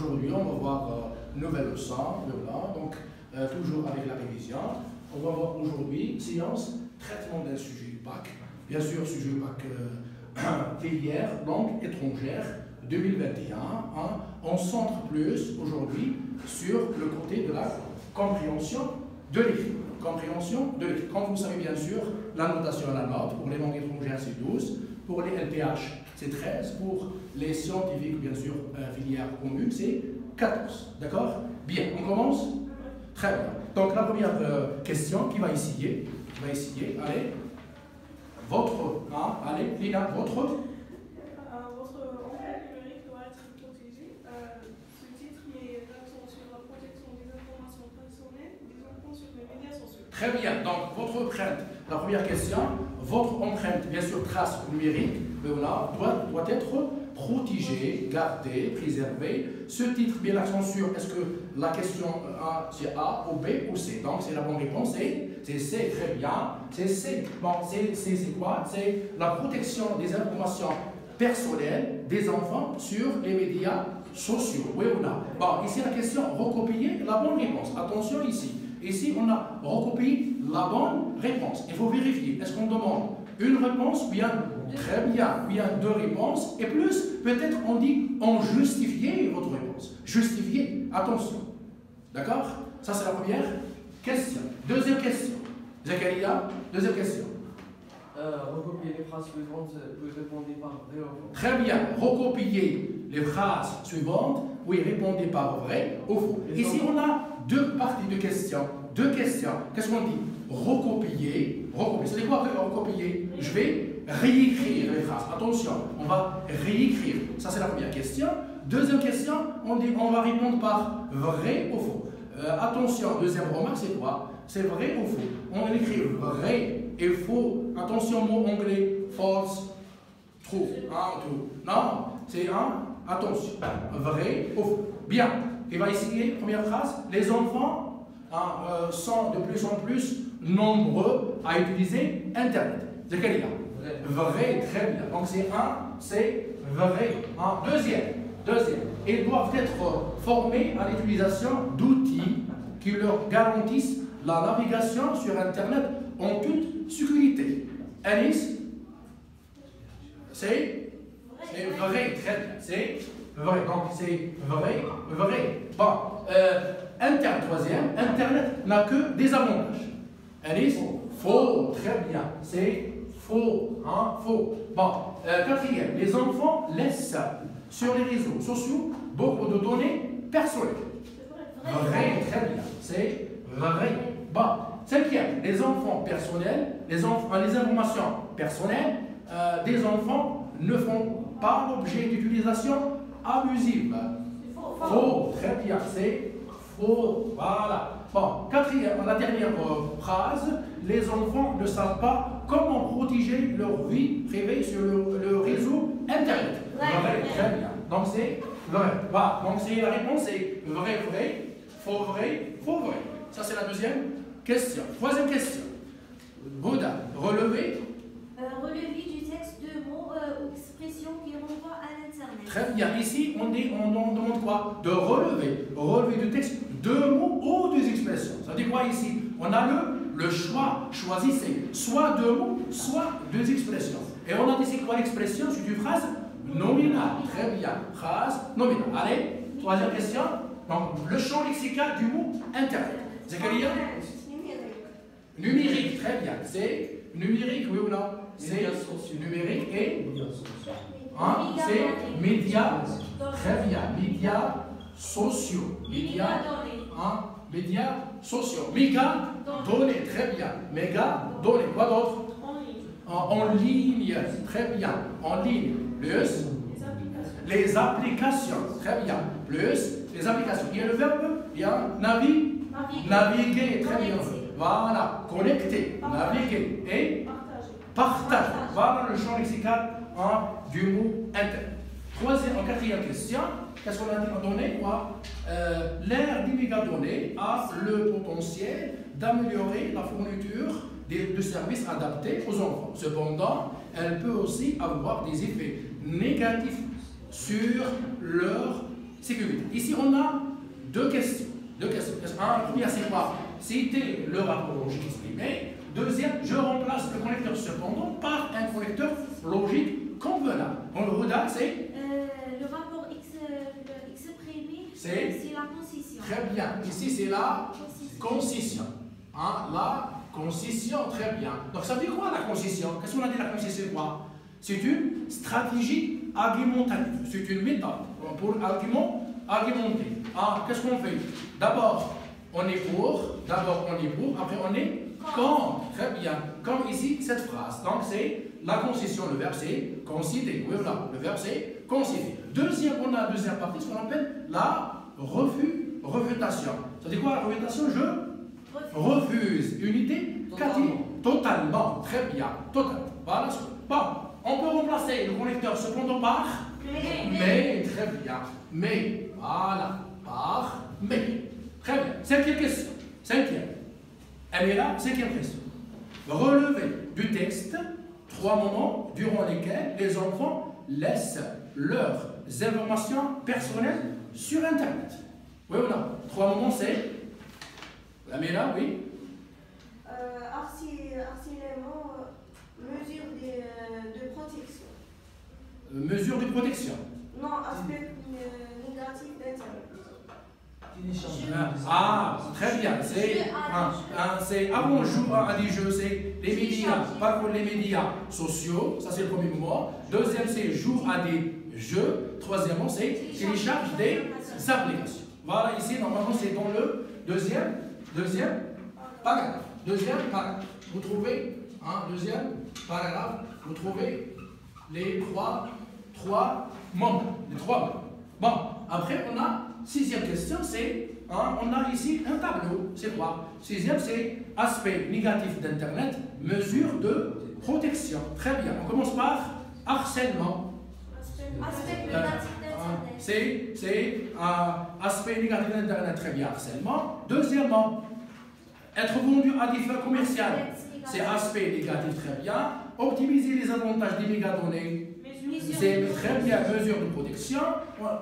aujourd'hui, on va voir une nouvelle leçon, voilà, donc toujours avec la révision. On va voir aujourd'hui science, traitement d'un sujet du bac. Bien sûr, sujet du bac filière, langue étrangère 2021. Hein. On centre plus aujourd'hui sur le côté de la compréhension de l'écrit. Compréhension de l'écrit. Comme vous savez bien sûr, la notation à la note, pour les langues étrangères c'est 12, pour les LPH c'est 13, pour les scientifiques bien sûr, filière commune c'est 14. D'accord? Bien, on commence? Très bien. Donc la première question qui va essayer, allez, allez, Lina, votre empreinte numérique doit être protégée. Ce titre met l'accent sur la protection des informations personnelles des enfants sur les médias sociaux. Très bien, donc votre empreinte, la première question, votre empreinte, bien sûr, trace numérique, doit être protégée, gardée, préservée. Ce titre met l'accent sur, est-ce que la question c'est A ou B ou C? Donc c'est la bonne réponse, c'est C, très bien, c'est C. Bon, c'est quoi? C'est la protection des informations personnelles des enfants sur les médias sociaux. Oui ou non? Bon, ici la question, recopier la bonne réponse. Attention ici. Ici, on a recopié la bonne réponse. Il faut vérifier. Est-ce qu'on demande une réponse ou bien très bien, ou bien deux réponses et plus, peut-être on dit on justifier votre réponse. Justifier. Attention. D'accord? Ça, c'est la première question. Deuxième question. Zakaria, deuxième question. Recopier les phrases suivantes, vous répondez par vrai ou faux. Très bien. Recopier les phrases suivantes, oui, répondez par vrai ou faux. Ici, on a deux parties de questions. Deux questions. Qu'est-ce qu'on dit? Recopier. C'est quoi recopier? Je vais réécrire les phrases. Attention, on va réécrire. Ça, c'est la première question. Deuxième question, on va répondre par vrai ou faux. Attention, deuxième remarque, c'est quoi? C'est vrai ou faux? On écrit vrai et faux. Attention, mot anglais, false, true. True. Non, c'est attention, vrai ou faux. Bien, il va essayer, première phrase, les enfants sont de plus en plus nombreux à utiliser Internet. Zakaria. Vrai, très bien. Donc c'est vrai. Deuxième, ils doivent être formés à l'utilisation d'outils qui leur garantissent la navigation sur Internet en toute sécurité. Alice, c'est vrai, très bien. C'est vrai. Donc c'est vrai. Bon, troisième, Internet n'a que des avantages. Alice, faux, très bien. C'est faux, faux. Bon, quatrième, les enfants laissent sur les réseaux sociaux beaucoup de données personnelles. Vrai, très bien. C'est vrai. Bon, cinquième, les enfants personnels, les informations personnelles des enfants ne font pas l'objet d'utilisation abusive. Faux, très bien. C'est faux. Voilà. Bon, quatrième, la dernière phrase, les enfants ne savent pas comment protéger leur vie privée sur le réseau Internet. Vrai, très bien. Donc c'est vrai. Voilà. Donc la réponse est vrai, faux, vrai. Ça c'est la deuxième question. Troisième question. Bouddha, relever. Relever du texte de mots ou expressions qui renvoient à l'Internet. Très bien. Ici, on demande quoi? De relever. Relever du texte deux mots ou deux expressions. Ça dit quoi ici? On a le choix. Choisissez soit deux mots, soit deux expressions. Et on a dit c'est quoi l'expression? C'est une phrase nominale. Très bien. Phrase nominale. Allez, troisième question. Donc, le champ lexical du mot Internet. Zakaria? Numérique. Très bien. C'est numérique, oui ou non? C'est numérique et c'est médias. Très bien. Médias sociaux. Médias sociaux. Méga données. Très bien. Méga données. Quoi d'autre? En ligne. Très bien. En ligne. Plus les applications. Très bien. Plus les applications. Il y a le verbe, il y a naviguer. Très bien. Voilà. Connecter. Naviguer. Et partager. Voilà le champ lexical du mot Internet. Quatrième question. Qu'est-ce qu'on a donné? L'ère des mégadonnées a le potentiel d'améliorer la fourniture de services adaptés aux enfants. Cependant, elle peut aussi avoir des effets négatifs sur leur sécurité. Ici, on a deux questions. La première, c'est quoi? Citer le rapport logique exprimé. Deuxième, je remplace le connecteur cependant par un connecteur logique convenable. On le regarde, c'est Le rapport exprimé, C'est la concision. très bien. Ici, c'est la concision. La concision, très bien. Donc, ça veut dire quoi la concision? Qu'est-ce qu'on a dit la concision? Quoi? C'est une stratégie argumentative. C'est une méthode pour argumenter. Qu'est-ce qu'on fait? D'abord, on est pour. Après, on est contre. Très bien. Comme ici, cette phrase. Donc, c'est la concision. Le verbe, c'est conciter. Oui, voilà. Le verbe, c'est conciter. On a la deuxième partie, ce qu'on appelle la refutation. Ça dit quoi la refutation? Je refuse. Unité totalement. Très bien. Totalement. Voilà. Bon, on peut remplacer le connecteur cependant par mais. Très bien. Mais. Voilà. Par mais. Très bien. Cinquième question. Elle est là, cinquième question. Relever du texte 3 moments durant lesquels les enfants laissent leurs informations personnelles sur Internet. Oui ou non? 3 moments, c'est. Amira, oui. Harcèlement, mesure de protection. Mesure de protection. Non, aspect négatif d'Internet. Très bien. C'est avant jour à des jeux, c'est les médias, pas pour les médias sociaux, ça c'est le premier moment. Deuxième, c'est jour à des jeux. Troisièmement, c'est télécharge des applications. Voilà, ici, normalement, c'est dans le deuxième paragraphe. Vous trouvez, deuxième paragraphe, vous trouvez les trois moments. Bon, après, on a sixième question, c'est, on a ici un tableau. C'est quoi? Sixième, c'est aspect négatif d'Internet, mesure de protection. Très bien. On commence par harcèlement. Aspect négatif d'Internet. C'est aspect négatif d'Internet. Très bien, harcèlement. Deuxièmement, être vendu à des fins commerciales. C'est aspect négatif. Très bien. Optimiser les avantages des mégadonnées. C'est très bien, mesure de protection.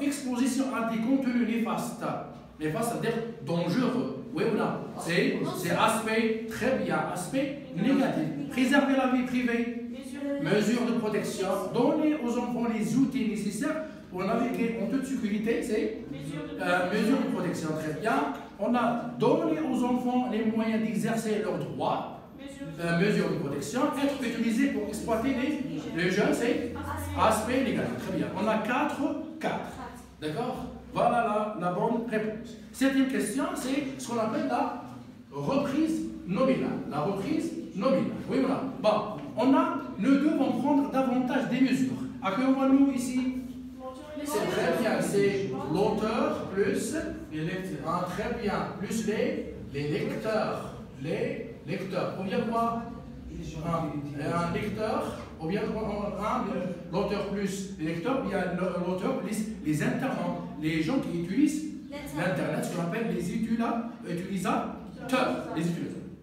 Exposition à des contenus néfastes. Néfastes, c'est-à-dire dangereux. Oui ou non? C'est aspect, très bien, aspect négatif. Préserver la vie privée. Mesure de protection. Donner aux enfants les outils nécessaires pour naviguer en toute sécurité. C'est mesure de protection, très bien. On a donné aux enfants les moyens d'exercer leurs droits. Mesure de protection, être utilisé pour exploiter les jeunes, c'est aspect négatif. Très bien. On a 4. D'accord? Voilà la bonne réponse. Septième question, c'est ce qu'on appelle la reprise nominale. La reprise nominale. Oui, voilà. Bon, nous devons prendre davantage des mesures. Accueillons-nous ici. C'est très bien. C'est l'auteur plus les lecteurs. Très bien. Plus les lecteurs. Lecteur, ou bien quoi? Un lecteur, ou bien l'auteur plus les lecteurs, ou bien l'auteur plus les internautes, les gens qui utilisent l'Internet, ce qu'on appelle les utilisateurs.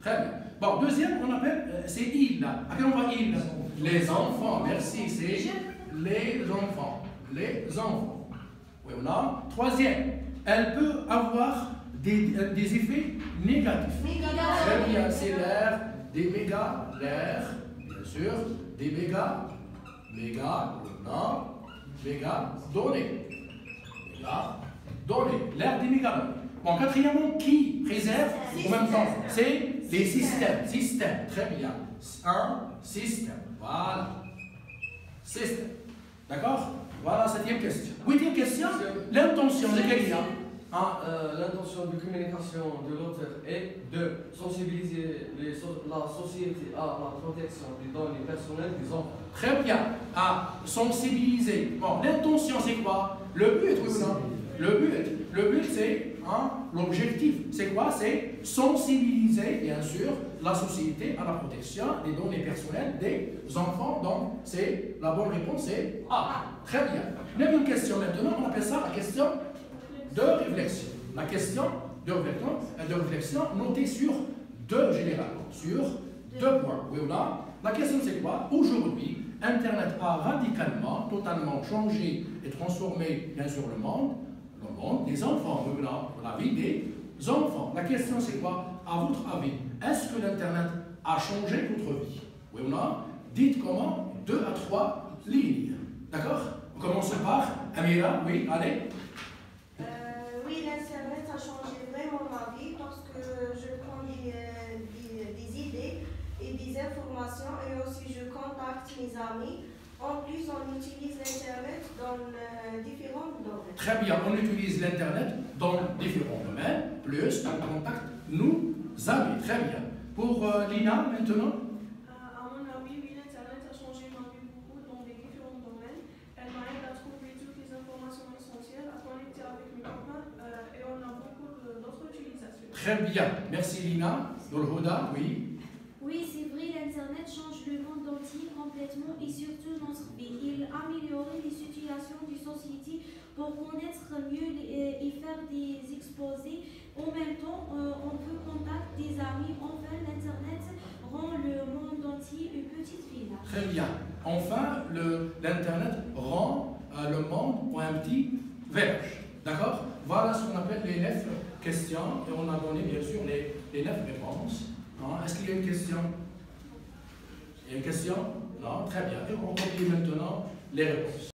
Très bien. Bon, deuxième, on appelle, c'est il. À quel on va il? Les enfants, merci, c'est les enfants. Oui, on a. Troisième, elle peut avoir des effets négatifs. Très bien, c'est l'air, des méga, bien sûr, des données. L'air des méga données. Bon, quatrièmement, qui préserve en même temps? C'est les systèmes. Très bien. Un système. Voilà. Système. D'accord? Voilà, septième question. Huitième question, l'intention de quelqu'un. L'intention de communication de l'auteur est de sensibiliser la société à la protection des données personnelles des enfants. Très bien. Sensibiliser. Bon, l'intention, c'est quoi? Le but, oui ou non? Le but, c'est l'objectif. C'est quoi? C'est sensibiliser, bien sûr, la société à la protection des données personnelles des enfants. Donc, c'est la bonne réponse, c'est A. Très bien. Neuvième question maintenant, on appelle ça la question de réflexion. La question de réflexion notée sur deux généralement, sur 2 points. Oui ou non? La question c'est quoi? Aujourd'hui, Internet a radicalement, totalement changé et transformé bien sûr le monde. le monde des enfants, la vie des enfants. La question c'est quoi? À votre avis, est-ce que l'Internet a changé notre vie? Oui ou non? Dites comment? 2 à 3 lignes. D'accord? On commence par Amira, oui, allez. Oui, l'Internet a changé vraiment ma vie parce que je prends des idées et des informations et aussi je contacte mes amis. En plus, on utilise l'Internet dans différents domaines. Très bien, on utilise l'Internet dans différents domaines, plus on contacte nos amis. Très bien. Pour Lina, maintenant? À mon avis, oui, l'Internet a changé ma vie beaucoup dans les différents domaines. Elle m'a aidé à trouver toutes les informations essentielles, à connecter avec mes copains et on a beaucoup d'autres utilisations. Très bien. Merci Lina. Nurhuda, oui. Oui, c'est vrai, l'Internet change le monde entier complètement et surtout notre vie. Il améliore les situations de société pour connaître mieux et faire des exposés. En même temps, on peut contacter des amis. Enfin, l'Internet rend le monde entier une petite ville. Très bien. Enfin, l'Internet rend le monde un petit verge. D'accord? Voilà ce qu'on appelle les 9 questions et on a donné bien sûr les 9 réponses. Est-ce qu'il y a une question? Il y a une question? Non? Très bien. Et on copie maintenant les réponses.